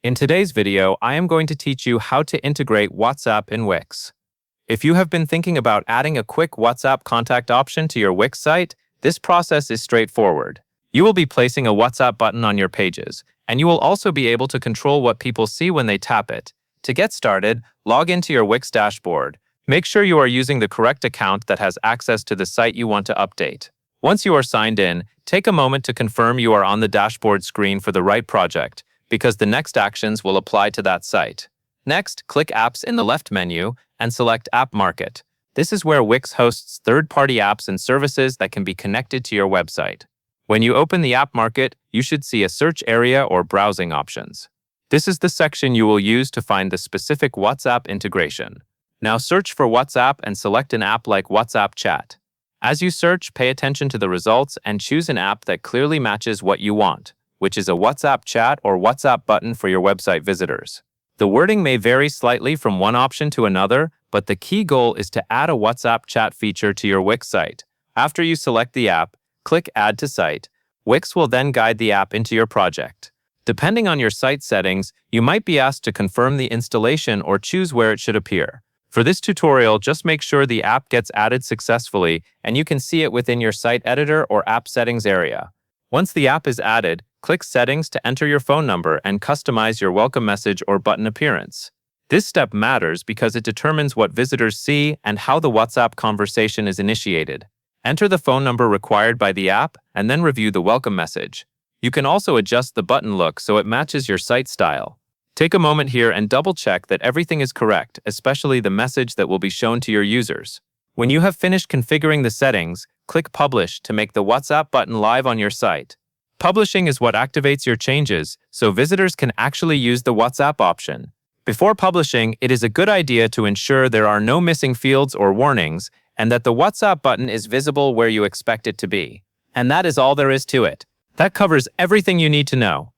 In today's video, I am going to teach you how to integrate WhatsApp in Wix. If you have been thinking about adding a quick WhatsApp contact option to your Wix site, this process is straightforward. You will be placing a WhatsApp button on your pages, and you will also be able to control what people see when they tap it. To get started, log into your Wix dashboard. Make sure you are using the correct account that has access to the site you want to update. Once you are signed in, take a moment to confirm you are on the dashboard screen for the right project, because the next actions will apply to that site. Next, click Apps in the left menu and select App Market. This is where Wix hosts third-party apps and services that can be connected to your website. When you open the App Market, you should see a search area or browsing options. This is the section you will use to find the specific WhatsApp integration. Now search for WhatsApp and select an app like WhatsApp Chat. As you search, pay attention to the results and choose an app that clearly matches what you want, which is a WhatsApp chat or WhatsApp button for your website visitors. The wording may vary slightly from one option to another, but the key goal is to add a WhatsApp chat feature to your Wix site. After you select the app, click Add to Site. Wix will then guide the app into your project. Depending on your site settings, you might be asked to confirm the installation or choose where it should appear. For this tutorial, just make sure the app gets added successfully and you can see it within your site editor or app settings area. Once the app is added, click Settings to enter your phone number and customize your welcome message or button appearance. This step matters because it determines what visitors see and how the WhatsApp conversation is initiated. Enter the phone number required by the app and then review the welcome message. You can also adjust the button look so it matches your site style. Take a moment here and double-check that everything is correct, especially the message that will be shown to your users. When you have finished configuring the settings, click Publish to make the WhatsApp button live on your site. Publishing is what activates your changes, so visitors can actually use the WhatsApp option. Before publishing, it is a good idea to ensure there are no missing fields or warnings, and that the WhatsApp button is visible where you expect it to be. And that is all there is to it. That covers everything you need to know.